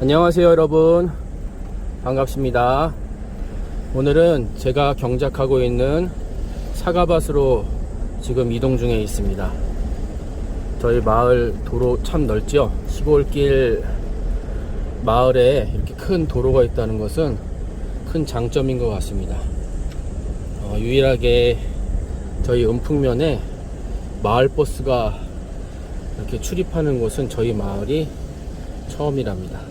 안녕하세요 여러분, 반갑습니다. 오늘은 제가 경작하고 있는 사과밭으로 지금 이동 중에 있습니다. 저희 마을 도로 참 넓죠. 시골길 마을에 이렇게 큰 도로가 있다는 것은 큰 장점인 것 같습니다. 유일하게 저희 은풍면에 마을버스가 이렇게 출입하는 곳은 저희 마을이 처음이랍니다.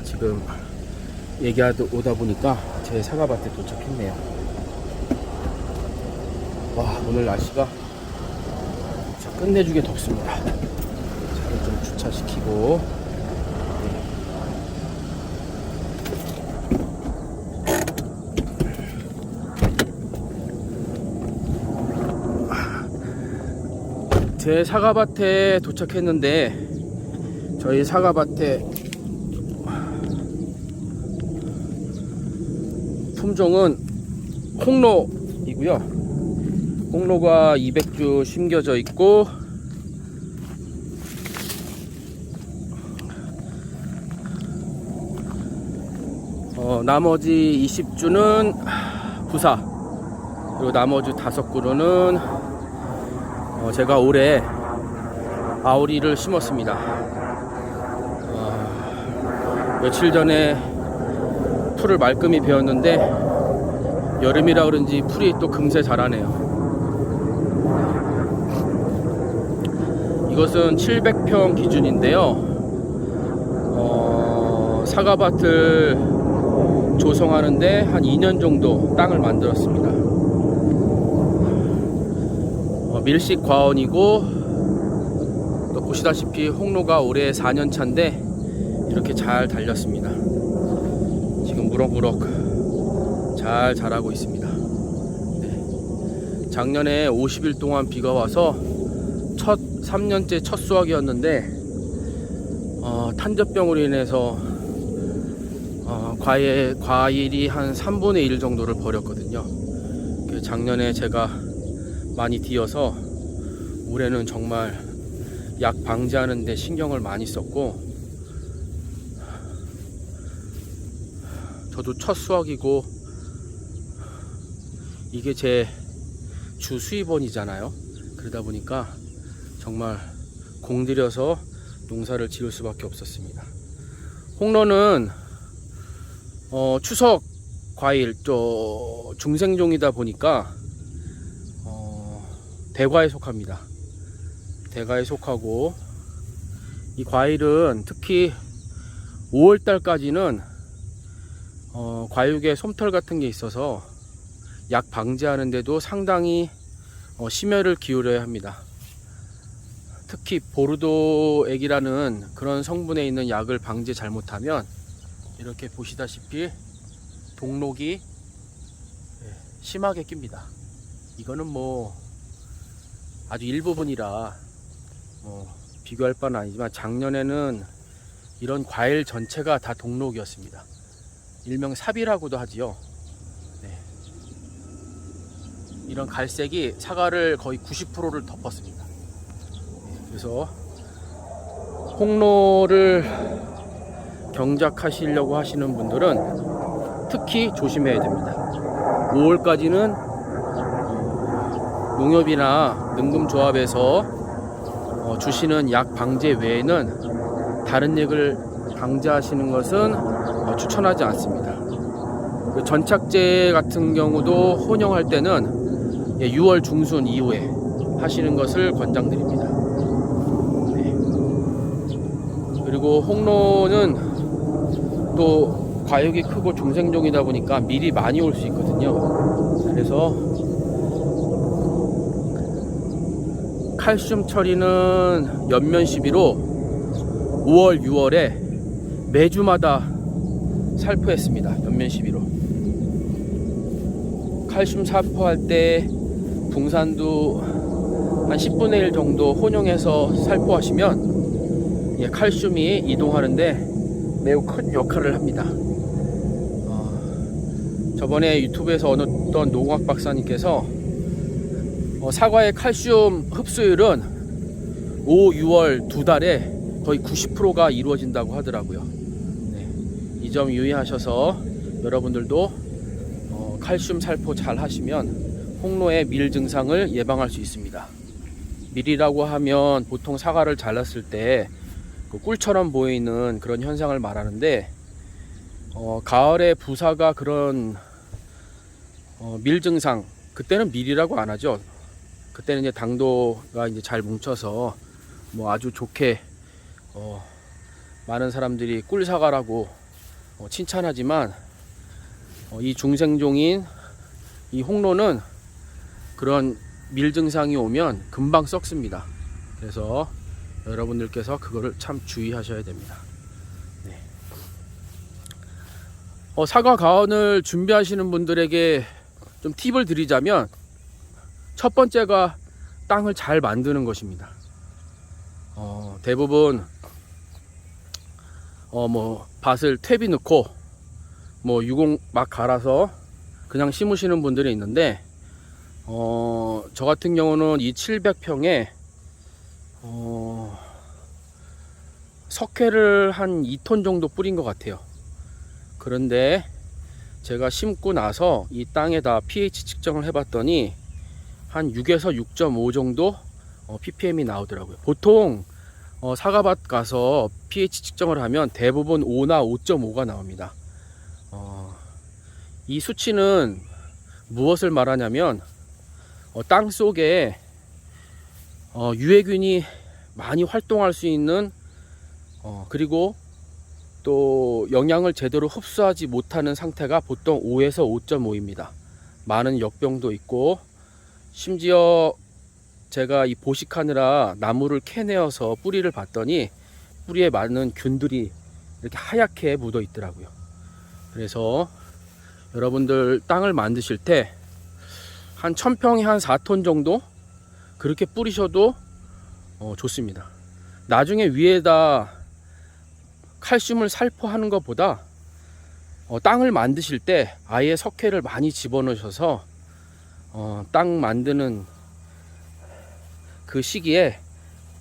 지금 얘기하다 오다 보니까 제 사과밭에 도착했네요. 와, 오늘 날씨가 진짜 끝내주게 덥습니다. 차를 좀 주차시키고 제 사과밭에 도착했는데, 저희 사과밭에 품종은 홍로이고요. 홍로가 200주 심겨져 있고, 나머지 20주는 부사, 그리고 나머지 5그루는 제가 올해 아오리를 심었습니다. 며칠 전에 풀을 말끔히 베었는데 여름이라 그런지 풀이 또 금세 자라네요. 이것은 700평 기준인데요. 사과밭을 조성하는데 한 2년 정도 땅을 만들었습니다. 밀식 과원이고, 또 보시다시피 홍로가 올해 4년 차인데 이렇게 잘 달렸습니다. 지금 무럭무럭 잘 자라고 있습니다. 작년에 50일 동안 비가 와서 3년째 첫 수확이었는데 탄저병으로 인해서 과일이 한 3분의 1 정도를 버렸거든요. 작년에 제가 많이 뒤어서 올해는 정말 약 방지하는 데 신경을 많이 썼고, 저도 첫 수확이고 이게 제 주 수입원이잖아요. 그러다 보니까 정말 공들여서 농사를 지을 수밖에 없었습니다. 홍로는 추석 과일 중생종이다 보니까 대과에 속합니다. 대과에 속하고, 이 과일은 특히 5월달까지는 과육에 솜털 같은 게 있어서 약 방지하는데도 상당히 심혈을 기울여야 합니다. 특히 보르도액이라는 그런 성분에 있는 약을 방지 잘못하면 이렇게 보시다시피 동록이 심하게 낍니다. 이거는 뭐 아주 일부분이라 비교할 바는 아니지만, 작년에는 이런 과일 전체가 다 동록이었습니다. 일명 삽이라고도 하지요. 이런 갈색이 사과를 거의 90%를 덮었습니다. 그래서 홍로를 경작하시려고 하시는 분들은 특히 조심해야 됩니다. 5월까지는 농협이나 능금조합에서 주시는 약 방제 외에는 다른 약을 방제하시는 것은 추천하지 않습니다. 전착제 같은 경우도 혼용할 때는 6월 중순 이후에 하시는 것을 권장드립니다. 그리고 홍로는 또 과육이 크고 중생종이다 보니까 밀이 많이 올 수 있거든요. 그래서 칼슘 처리는 연면 시비로 5월, 6월에 매주마다 살포했습니다. 연면 시비로. 칼슘 살포할 때 붕산두 한 10분의 1 정도 혼용해서 살포하시면 칼슘이 이동하는데 매우 큰 역할을 합니다. 저번에 유튜브에서 어떤 노공학 박사님께서 사과의 칼슘 흡수율은 5, 6월 두 달에 거의 90%가 이루어진다고 하더라고요. 네, 이 점 유의하셔서 여러분들도 칼슘 살포 잘 하시면 홍로의 밀 증상을 예방할 수 있습니다. 밀이라고 하면 보통 사과를 잘랐을 때 그 꿀처럼 보이는 그런 현상을 말하는데, 가을에 부사가 그런 밀 증상, 그때는 밀이라고 안 하죠. 그때는 이제 당도가 이제 잘 뭉쳐서 뭐 아주 좋게 많은 사람들이 꿀사과라고 칭찬하지만, 이 중생종인 이 홍로는 그런 밀 증상이 오면 금방 썩습니다. 그래서 여러분들께서 그거를 참 주의하셔야 됩니다. 네. 사과 가언을 준비하시는 분들에게 좀 팁을 드리자면, 첫 번째가 땅을 잘 만드는 것입니다. 대부분 뭐 밭을 퇴비 넣고 뭐 유공 막 갈아서 그냥 심으시는 분들이 있는데, 저 같은 경우는 이 700평에 석회를 한 2톤 정도 뿌린 것 같아요. 그런데 제가 심고 나서 이 땅에다 pH 측정을 해봤더니 한 6에서 6.5 정도 ppm이 나오더라고요. 보통 사과밭 가서 pH 측정을 하면 대부분 5나 5.5가 나옵니다. 이 수치는 무엇을 말하냐면, 땅 속에 유해균이 많이 활동할 수 있는, 그리고 또 영양을 제대로 흡수하지 못하는 상태가 보통 5에서 5.5입니다. 많은 역병도 있고, 심지어 제가 이 보식하느라 나무를 캐내어서 뿌리를 봤더니 뿌리에 많은 균들이 이렇게 하얗게 묻어 있더라고요. 그래서 여러분들 땅을 만드실 때 한 1000평에 한 4톤 정도 그렇게 뿌리셔도 좋습니다. 나중에 위에다 칼슘을 살포하는 것보다 땅을 만드실 때 아예 석회를 많이 집어넣으셔서 땅 만드는 그 시기에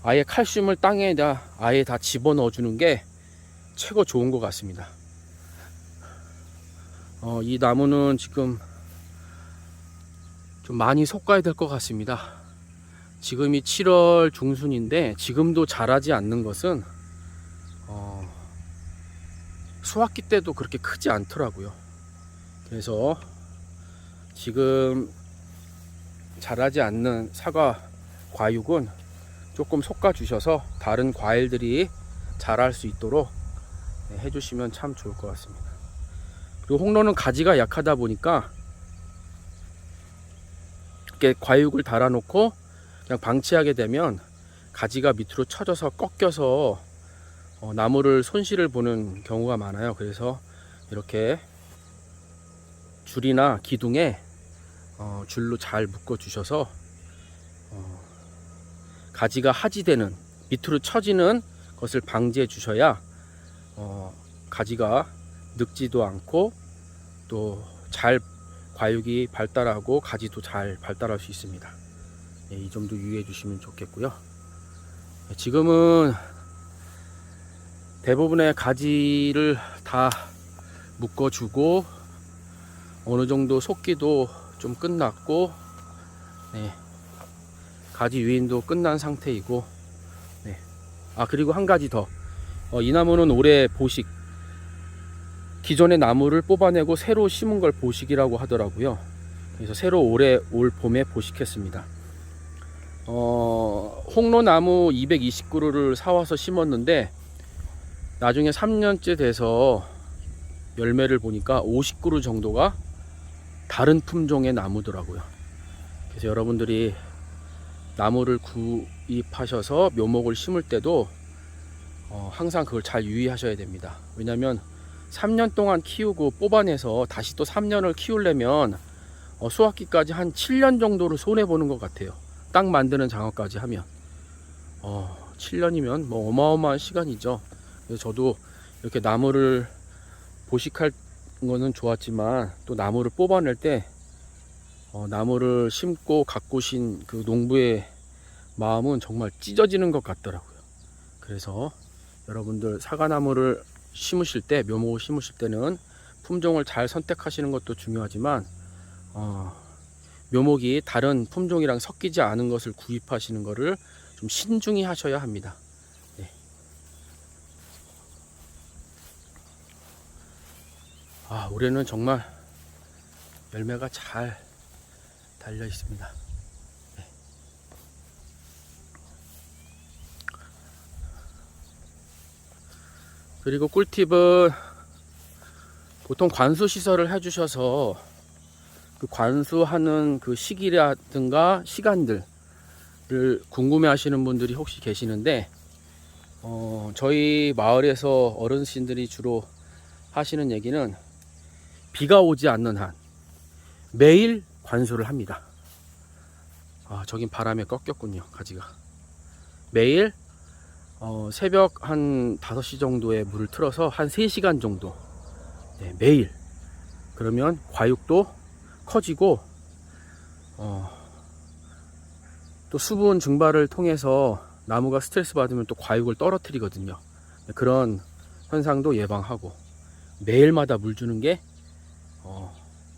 아예 칼슘을 땅에다 아예 다 집어넣어 주는 게 최고 좋은 것 같습니다. 이 나무는 지금 좀 많이 솎아야 될 것 같습니다. 지금이 7월 중순인데 지금도 자라지 않는 것은 수확기 때도 그렇게 크지 않더라고요. 그래서 지금 자라지 않는 사과 과육은 조금 솎아 주셔서 다른 과일들이 자랄 수 있도록 해주시면 참 좋을 것 같습니다. 그리고 홍로는 가지가 약하다 보니까 이렇게 과육을 달아놓고 그냥 방치하게 되면 가지가 밑으로 쳐져서 꺾여서 나무를 손실을 보는 경우가 많아요. 그래서 이렇게 줄이나 기둥에 줄로 잘 묶어 주셔서 가지가 하지되는, 밑으로 처지는 것을 방지해 주셔야 가지가 늙지도 않고 또 잘 과육이 발달하고 가지도 잘 발달할 수 있습니다. 이 점도 유의해 주시면 좋겠고요. 지금은 대부분의 가지를 다 묶어주고 어느 정도 속기도 좀 끝났고, 가지 유인도 끝난 상태이고, 그리고 한 가지 더, 이 나무는 올해 보식, 기존의 나무를 뽑아내고 새로 심은 걸 보식이라고 하더라고요. 그래서 새로 올 봄에 보식했습니다. 홍로나무 220그루를 사와서 심었는데 나중에 3년째 돼서 열매를 보니까 50그루 정도가 다른 품종의 나무더라고요. 그래서 여러분들이 나무를 구입하셔서 묘목을 심을 때도 항상 그걸 잘 유의하셔야 됩니다. 왜냐하면 3년 동안 키우고 뽑아내서 다시 또 3년을 키우려면 수확기까지 한 7년 정도를 손해보는 것 같아요. 땅 만드는 작업까지 하면 7년이면 뭐 어마어마한 시간이죠. 그래서 저도 이렇게 나무를 보식할 거는 좋았지만 또 나무를 뽑아낼 때 나무를 심고 가꾸신 그 농부의 마음은 정말 찢어지는 것 같더라고요. 그래서 여러분들 사과나무를 심으실 때, 묘목을 심으실 때는 품종을 잘 선택하시는 것도 중요하지만 묘목이 다른 품종이랑 섞이지 않은 것을 구입하시는 것을 좀 신중히 하셔야 합니다. 네. 올해는 정말 열매가 잘 달려 있습니다. 네. 그리고 꿀팁은 보통 관수 시설을 해주셔서 그 관수하는 그 시기라든가 시간들을 궁금해 하시는 분들이 혹시 계시는데, 저희 마을에서 어르신들이 주로 하시는 얘기는 비가 오지 않는 한 매일 관수를 합니다. 저긴 바람에 꺾였군요, 가지가. 매일 새벽 한 5시 정도에 물을 틀어서 한 3시간 정도, 네, 매일. 그러면 과육도 커지고 또 수분 증발을 통해서 나무가 스트레스 받으면 또 과육을 떨어뜨리거든요. 그런 현상도 예방하고 매일마다 물 주는 게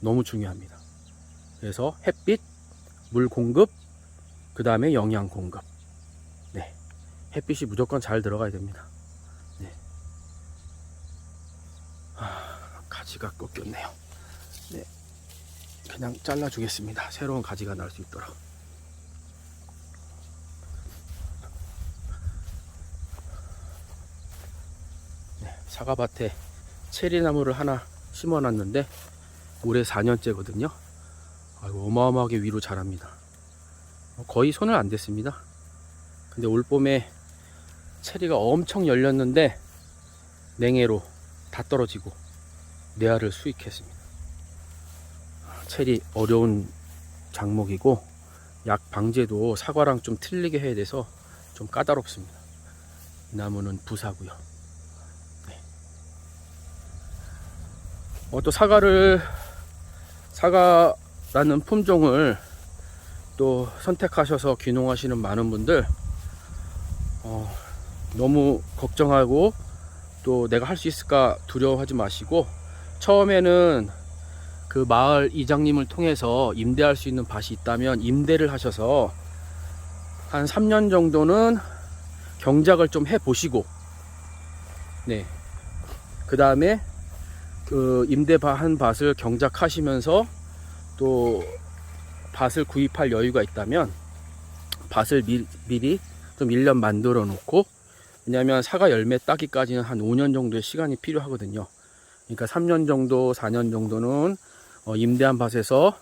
너무 중요합니다. 그래서 햇빛, 물 공급, 그 다음에 영양 공급. 네, 햇빛이 무조건 잘 들어가야 됩니다. 네. 가지가 꺾였네요. 네, 그냥 잘라 주겠습니다. 새로운 가지가 날 수 있도록. 네, 사과밭에 체리나무를 하나 심어 놨는데 올해 4년째거든요. 어마어마하게 위로 자랍니다. 거의 손을 안 댔습니다. 근데 올 봄에 체리가 엄청 열렸는데 냉해로 다 떨어지고 내알을 수확했습니다. 체리 어려운 작목이고 약 방제도 사과랑 좀 틀리게 해야 돼서 좀 까다롭습니다. 이 나무는 부사고요. 네. 또 사과라는 품종을 또 선택하셔서 귀농하시는 많은 분들 너무 걱정하고 또 내가 할 수 있을까 두려워하지 마시고, 처음에는 그 마을 이장님을 통해서 임대할 수 있는 밭이 있다면 임대를 하셔서 한 3년 정도는 경작을 좀 해보시고, 네, 그 다음에 그 임대한 밭을 경작하시면서 또 밭을 구입할 여유가 있다면 밭을 미리 좀 1년 만들어 놓고, 왜냐하면 사과 열매 따기까지는 한 5년 정도의 시간이 필요하거든요. 그러니까 3년 정도, 4년 정도는 임대한 밭에서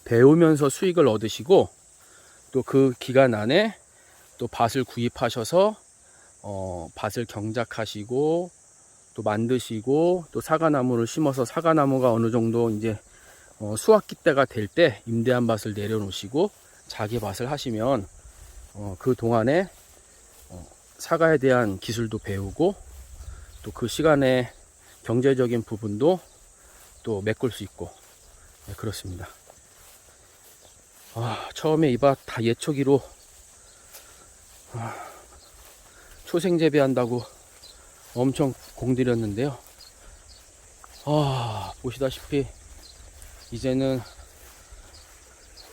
배우면서 수익을 얻으시고, 또 그 기간 안에 또 밭을 구입하셔서 밭을 경작하시고 또 만드시고, 또 사과나무를 심어서 사과나무가 어느 정도 이제 수확기 때가 될 때 임대한 밭을 내려놓으시고 자기 밭을 하시면 그 동안에 사과에 대한 기술도 배우고 또 그 시간에 경제적인 부분도 또 메꿀 수 있고, 네, 그렇습니다. 처음에 이 밭 다 예초기로 초생 재배한다고 엄청 공들였는데요. 보시다시피 이제는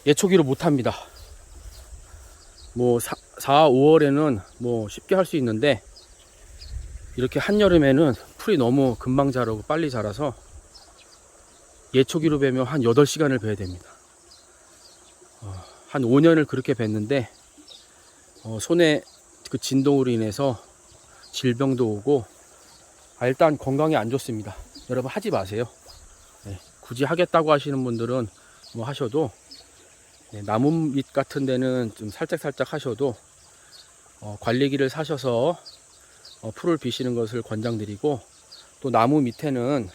예초기로 못합니다. 뭐 4, 5월에는 뭐 쉽게 할 수 있는데 이렇게 한여름에는 풀이 너무 금방 자라고 빨리 자라서 예초기로 베면 한 8시간을 베야 됩니다. 한 5년을 그렇게 뱄는데 손에 그 진동으로 인해서 질병도 오고 일단 건강에 안 좋습니다. 여러분 하지 마세요. 네, 굳이 하겠다고 하시는 분들은 뭐 하셔도, 네, 나무 밑 같은 데는 좀 살짝 하셔도 관리기를 사셔서 풀을 비시는 것을 권장드리고, 또 나무 밑에는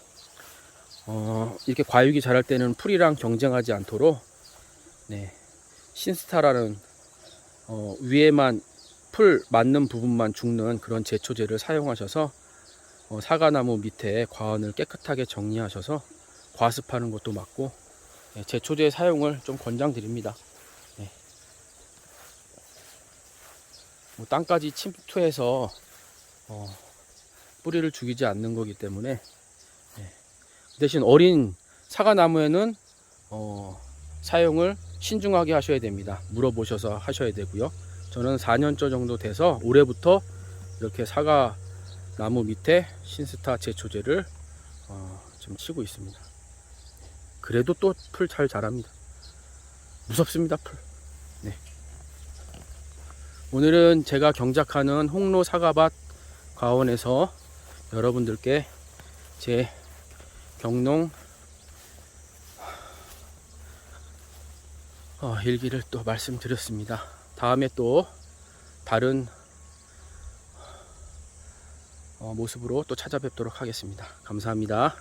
이렇게 과육이 자랄 때는 풀이랑 경쟁하지 않도록, 네, 신스타라는 위에만 풀 맞는 부분만 죽는 그런 제초제를 사용하셔서 사과나무 밑에 과원을 깨끗하게 정리하셔서 과습하는 것도 막고, 네, 제초제 사용을 좀 권장드립니다. 네. 뭐 땅까지 침투해서 뿌리를 죽이지 않는 거기 때문에 대신 어린 사과나무에는 사용을 신중하게 하셔야 됩니다. 물어보셔서 하셔야 되고요. 저는 4년째 정도 돼서 올해부터 이렇게 사과나무 밑에 신스타 제초제를 좀 치고 있습니다. 그래도 또 풀 잘 자랍니다. 무섭습니다, 풀. 네. 오늘은 제가 경작하는 홍로 사과밭 과원에서 여러분들께 제 경농 일기를 또 말씀드렸습니다. 다음에 또 다른 모습으로 또 찾아뵙도록 하겠습니다. 감사합니다.